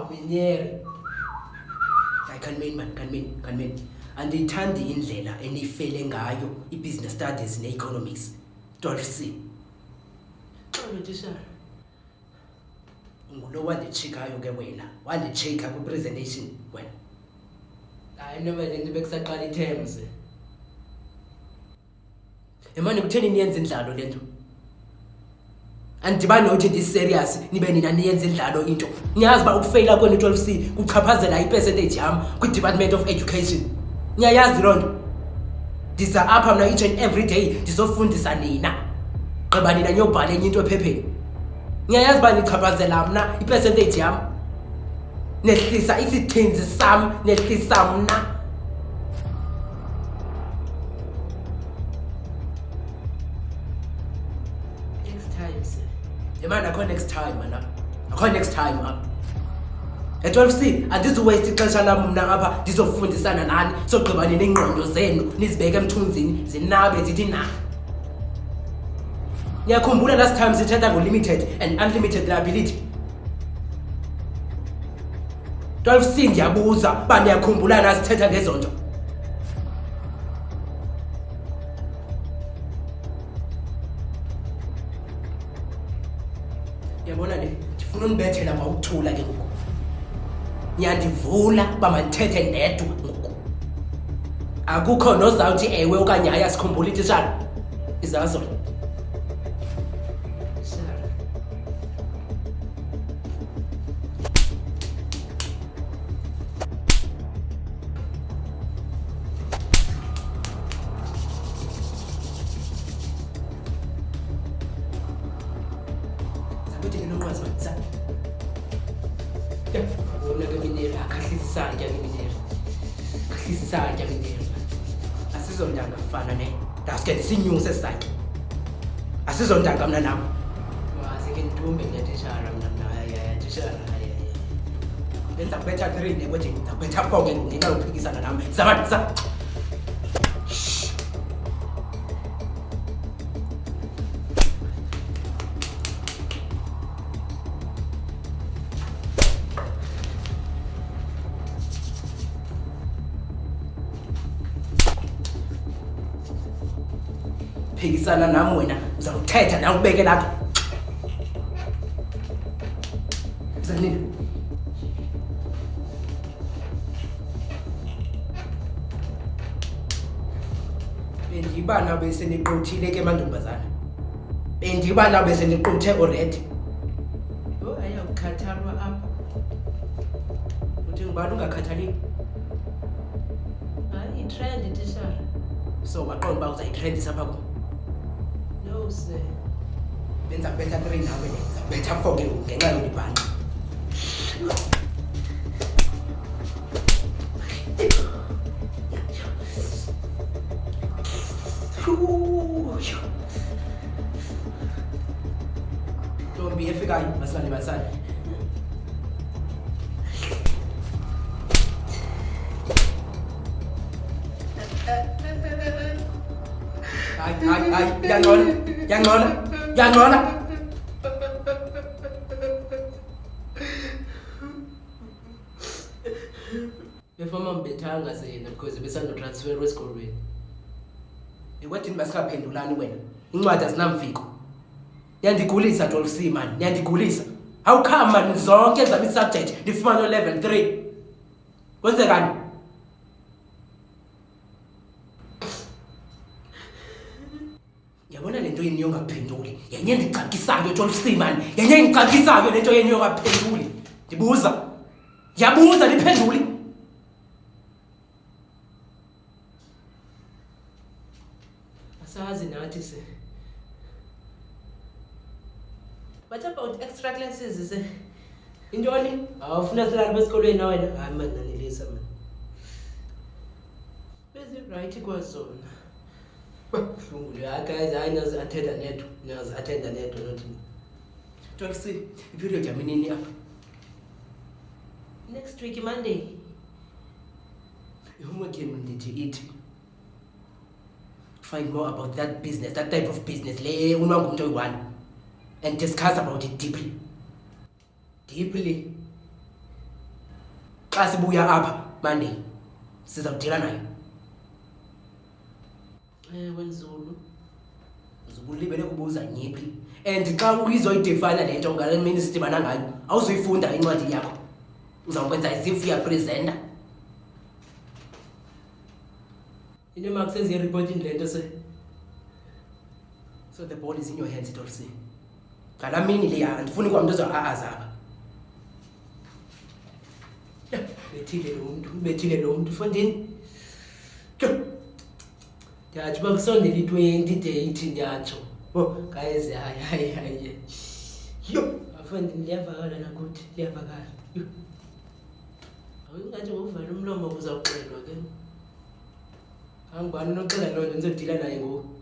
Minieri. I can mean man, can mean. And they turn the indlela any failing ngayo business studies in economics. 12C. Ngulo wandichikayo ke wena. Wandichika ku presentation wena. Hayi noma lento bekusaqala items. Emani kutheni niyenza indlalo lento? Andibani nokuthi ndi serious nibe nina niyenza indlalo into. Niyazi ba ukufaila kwenu 12C kuchaphazela ipercentage yami ku Department of Education. Niyayazi lonto. Ndisa apha mna each and every day ndizofundisa nina. Gqiba nina nyobhala enye into ephepheni. Niyayazi ba nichaphazela mna ipercentage yami. Nehlisa isithinzi sami nehlisa mna. Man, I call next time, man. I call next time, man. At 12C, I just waste ixesha lami mna apha ndizofundisana nani sogqiba nina ingqondo zenu nizibeke emthunzini zinabe zithi na. Ngiyakhumbula last time sithetha ngo-limited and unlimited liability. 12C ndiyabuza ba niyakhumbula na sithetha ngezonto. Yabona le ndifuna unibethela ngokuthula ke ngoku. Ngiyandivula ba mandithethe nedwa ngoku. Akukho nozawuthi ewe okanye hayi asikhumbula ititshala. Izazo. Asizondanga mfana ne. Daske ndisinyuse sakhe. Asizondanga mna nawe. Wazi ke ntombi ngetishara mna naye tishara hayi. Benza betha 3 ne kwethi betha 4 ke ngina uphikisana nami. Zabanza. Phikisana nami wena uzawuthetha na ubeke lapha. Zanini? Bendibana bese niqothile ke mantombazana. Bendibana bese niqothe already. Yo ayakukhathalwa apha. Uthi ngibani ungakhathaliki? Hayi itrend tishara. So waqonda ba uzayitrendisa apha ku. No sir. Benza betha 3 nawe le. Betha 4 ke ngenxa yolibhani. Ntombi efikayo masilale basale. Ay, yangona. Befoma mbethanga sena because besando transfer esikolweni. Iwathini basikaphendulani wena? Incwadi asinamfiko. Yandigulisa 12C man, yandigulisa. How come man zonke zami subject ndifumana level 3? Kwenzekani? Yabona lento yeni yongaphenduli. Yenye ndicakisayo 12C man. Yenye ngicakisayo lento yeni yongaphenduli. Ndibuza. Yabuza niphenduli. Asazi nathi se. What about extra classes se? Intoni? Awufuna silale besikolweni na wena? Hayi man nanilisa man. Bese right kwazona. Hlungu le guys hayi nazi attenda netho. Nazi attenda netho not. 12C iperiod yami nini apha? Next week Monday. Homework yenu ndithi ithi find more about that business, that type of business le unwangumuntu oyi1 and discuss about it deeply. xa sibuya apha Monday siza kudila nayo. Wenzulu uzubulibele kubuza nyiphi and xa uyizoyidefine le nto ngale mini sidibana ngayo awuzoyifunda incwadi yakho uzawukwenza as if uyapresenta into mark says you're reporting le nto so the ball is in your hands Dolphy. Ngala mini leya andifuni kwamntu ozoaaza apha. Bethile lo muntu fondini ndiyatsho uba kusondela i-20 date ndiyatsho guys hayi yo afondini liyavakala nakuthi liyavakala awungathi ngokuvala umlomo kuzawuxelwa ke angibani noxela loo nto ndizodila naye ngoku.